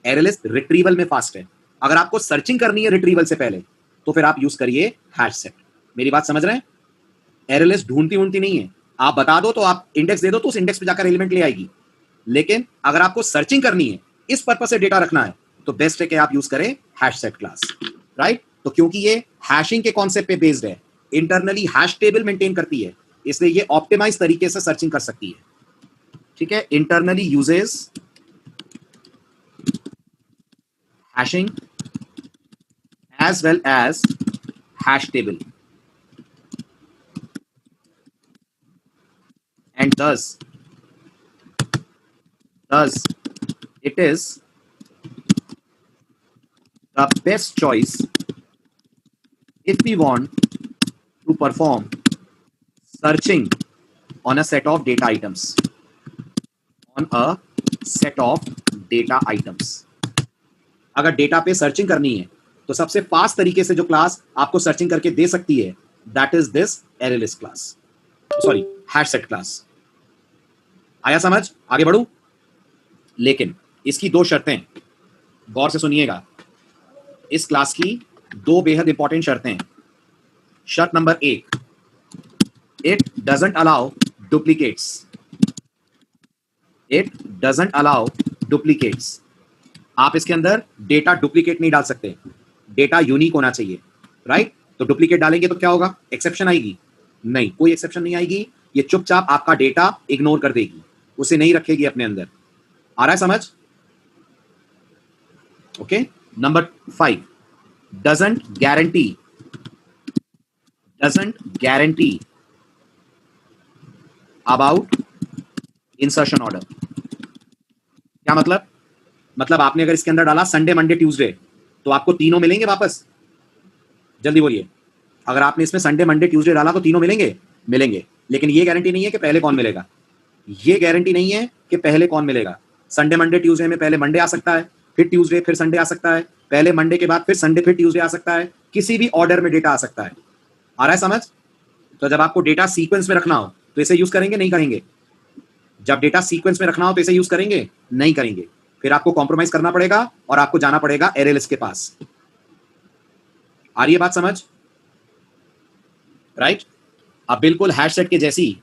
Speaker 1: एरे लिस्ट रिट्रीवल में फास्ट है। अगर आपको सर्चिंग करनी है रिट्रीवल से पहले तो फिर आप यूज करिए हैशसेट। मेरी बात समझ रहे हैं? एरे लिस्ट ढूंढती नहीं है, आप बता दो तो आप इंडेक्स दे दो तो उस इंडेक्स पे जाकर एलिमेंट ले आएगी। लेकिन अगर आपको सर्चिंग करनी है, इस पर्पस से डेटा रखना है, तो बेस्ट है कि आप यूज करें हैशसेट क्लास। राइट। तो क्योंकि ये हैशिंग के कॉन्सेप्ट पे बेस्ड है, इंटरनली हैश टेबल मेंटेन करती है, इसलिए ये ऑप्टिमाइज तरीके से सर्चिंग कर सकती है। ठीक है, internally uses hashing as well as hash table, and thus it is the best choice if we want to perform searching on a set of data items, अगर डेटा पे सर्चिंग करनी है तो सबसे फास्ट तरीके से जो क्लास आपको सर्चिंग करके दे सकती है that is this array list class, sorry HashSet class. आया समझ? आगे बढ़ू। लेकिन इसकी दो शर्तें, गौर से सुनिएगा, इस क्लास की दो बेहद इंपॉर्टेंट शर्तें हैं। शर्त number 1, it doesn't allow duplicates. आप इसके अंदर डेटा डुप्लीकेट नहीं डाल सकते, डेटा यूनिक होना चाहिए। राइट। तो डुप्लीकेट डालेंगे तो क्या होगा? एक्सेप्शन आएगी? नहीं, कोई एक्सेप्शन नहीं आएगी, ये चुपचाप आपका डेटा इग्नोर कर देगी, उसे नहीं रखेगी अपने अंदर। आ रहा है समझ? Okay. Number 5, doesn't guarantee about insertion order. क्या मतलब आपने अगर इसके अंदर डाला संडे मंडे ट्यूसडे तो आपको तीनों मिलेंगे वापस? जल्दी बोलिए। अगर आपने इसमें संडे मंडे ट्यूसडे डाला तो तीनों मिलेंगे, लेकिन ये गारंटी नहीं है कि पहले कौन मिलेगा। ये गारंटी नहीं है कि पहले कौन मिलेगा। संडे मंडे ट्यूसडे में पहले मंडे आ सकता है, फिर ट्यूसडे, फिर संडे आ सकता है, पहले मंडे के बाद फिर संडे, फिर ट्यूसडे आ सकता है, किसी भी ऑर्डर में डेटा आ सकता है। आ रहा है समझ? तो जब आपको डेटा सीक्वेंस में रखना हो तो इसे यूज करेंगे नहीं करेंगे? जब डेटा सीक्वेंस में रखना हो तो इसे यूज करेंगे नहीं करेंगे? फिर आपको कॉम्प्रोमाइज करना पड़ेगा और आपको जाना पड़ेगा एरे लिस्ट के पास। आ रही है बात समझ? राइट। अब बिल्कुल हैशसेट के जैसी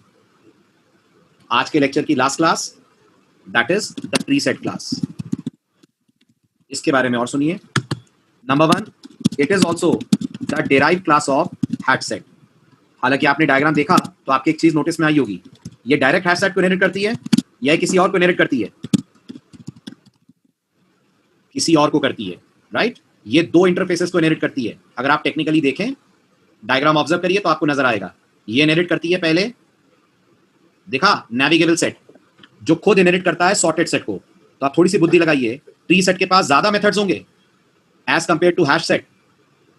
Speaker 1: आज के लेक्चर की last class that is the tree set class. इसके बारे में और सुनिए। Number 1, it is also the derive class of HashSet. हालांकि आपने डायग्राम देखा तो आपकी एक चीज नोटिस में आई होगी, ये डायरेक्ट हैशसेट को इनहेरिट करती है या किसी और को इनहेरिट करती है? किसी और को करती है। राइट। ये दो इंटरफेसेस को इनहेरिट करती है। अगर आप टेक्निकली देखें, डायग्राम ऑब्जर्व करिए तो आपको नजर आएगा। ये इनहेरिट करती है पहले, देखा, नेविगेबल सेट, जो खुद इनहेरिट करता है सॉर्टेड सेट को। तो आप थोड़ी सी बुद्धि लगाइए, ट्री सेट के पास ज्यादा मेथड्स होंगे as compared to hash set.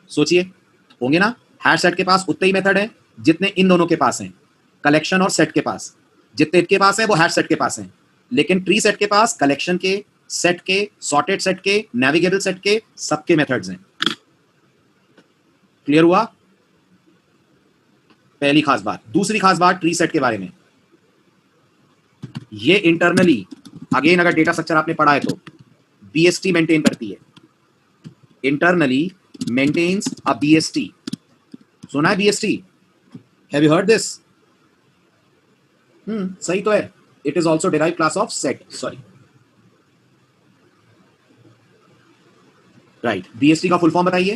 Speaker 1: सोचिए, होंगे ना? हैश सेट के पास उतने ही मेथड है जितने इन दोनों के पास हैं, कलेक्शन और सेट के पास जितने इनके पास है वो हैश सेट के पास हैं। लेकिन ट्री सेट के पास कलेक्शन के, सेट के, सॉर्टेड सेट के, नेविगेबल सेट के, सबके मेथड्स हैं। क्लियर हुआ? पहली खास बात। दूसरी खास बात ट्री सेट के बारे में, ये इंटरनली, अगेन अगर डेटा स्ट्रक्चर आपने पढ़ा है तो बीएसटी मेंटेन करती है, इंटरनली मेंटेन्स अ बीएसटी। सुना है BST? Have you heard this? सही तो है. It is also derive class of set. Sorry, right. BST का फुल फॉर्म बताइए.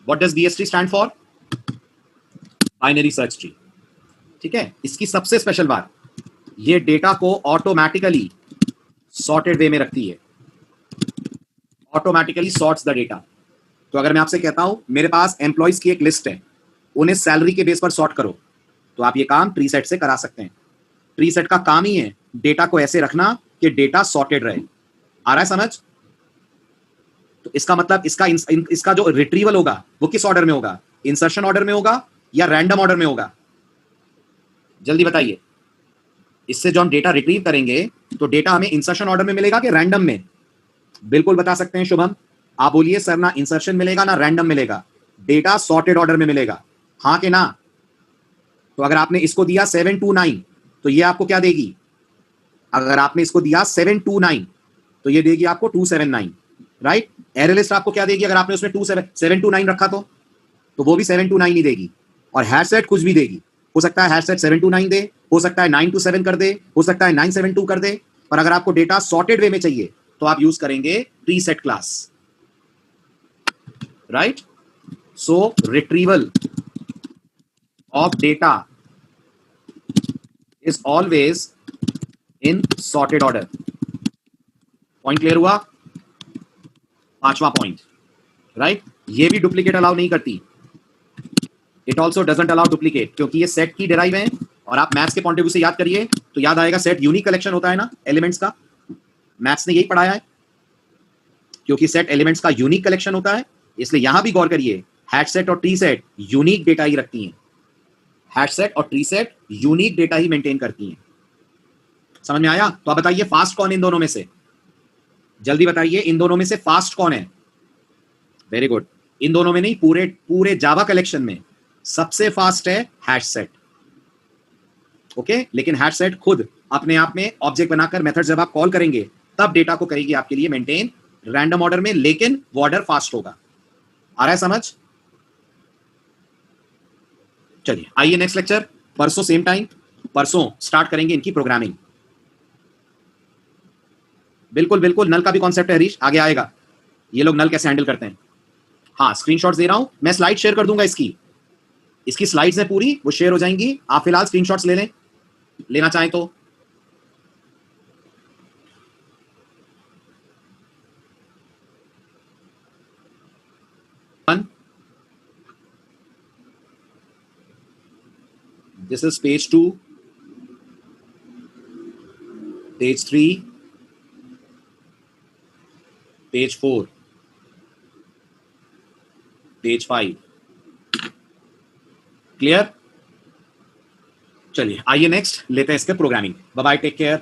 Speaker 1: What does BST stand for? Binary search tree. ठीक है. इसकी सबसे स्पेशल बात, ये डेटा को ऑटोमेटिकली सॉर्टेड वे में रखती है. Automatically sorts the data. तो अगर मैं आपसे कहता हूं मेरे पास एम्प्लॉइज की एक लिस्ट है, उन्हें सैलरी के बेस पर सॉर्ट करो, तो आप ये काम ट्री सेट से करा सकते हैं. ट्री सेट का काम ही है डेटा को ऐसे रखना कि डेटा सॉर्टेड रहे. आ रहा है समझ? तो इसका मतलब इसका जो रिट्रीवल होगा वो किस ऑर्डर में होगा? इंसर्शन ऑर्डर में होगा या रैंडम ऑर्डर में होगा? जल्दी बताइए. इससे जो हम डेटा रिट्रीव करेंगे तो डेटा हमें इंसर्शन ऑर्डर में मिलेगा कि रैंडम में? बिल्कुल बता सकते हैं शुभम. आप बोलिए सर ना इंसर्शन मिलेगा ना रैंडम मिलेगा, डेटा सॉर्टेड ऑर्डर में मिलेगा. हाँ कि ना? तो अगर आपने इसको दिया 729 तो ये आपको क्या देगी? अगर आपने इसको दिया 729 तो ये देगी आपको 279. राइट. एरे लिस्ट आपको क्या देगी अगर आपने उसमें 729 रखा तो वो भी 729 ही देगी. और हैश सेट कुछ भी देगी. हो सकता है हैश सेट 729 दे, हो सकता है 927 कर दे, हो सकता है 972 कर दे. पर अगर आपको डेटा सॉर्टेड वे में चाहिए तो आप यूज करेंगे preset class. Right. So retrieval of data is always in sorted order. Point clear हुआ? पांचवा पॉइंट. राइट. ये भी डुप्लीकेट अलाउ नहीं करती. It also doesn't allow duplicate, क्योंकि ये सेट की डिराइव है. और आप मैथ्स के पॉइंट ऑफ व्यू से याद करिए तो याद आएगा सेट यूनिक कलेक्शन होता है ना एलिमेंट्स का. मैथ्स ने यही पढ़ाया है. क्योंकि सेट एलिमेंट्स का यूनिक कलेक्शन होता है, इसलिए यहां भी गौर करिए, हैश सेट और ट्री सेट यूनिक डेटा ही रखती हैं. हैश सेट और ट्री सेट यूनिक डेटा ही मेंटेन करती हैं. समझ में आया? तो आप बताइए फास्ट कौन इन दोनों में से? जल्दी बताइए इन दोनों में से फास्ट कौन है? Very good. इन दोनों में नहीं, पूरे जावा कलेक्शन में सबसे फास्ट है हैश सेट. ओके. लेकिन हैश सेट खुद अपने आप में ऑब्जेक्ट बनाकर मेथड जब आप कॉल करेंगे तब डेटा को करेगी आपके लिए मेंटेन रैंडम ऑर्डर में, लेकिन वो ऑर्डर फास्ट होगा. आ रहा है समझ? चलिए आइए नेक्स्ट लेक्चर. परसों सेम टाइम, परसों स्टार्ट करेंगे इनकी प्रोग्रामिंग. बिल्कुल बिल्कुल. नल का भी कॉन्सेप्ट है हरीश, आगे आएगा. ये लोग नल कैसे हैंडल करते हैं. हाँ, स्क्रीनशॉट्स दे रहा हूं मैं. स्लाइड शेयर कर दूंगा इसकी स्लाइड्स हैं पूरी, वो शेयर हो जाएंगी. आप फिलहाल स्क्रीनशॉट्स ले लें, लेना चाहें तो. This is page 2, page 3, page 4, page 5. Clear? चलिए आइए नेक्स्ट लेते हैं इसके programming. Bye bye, take care.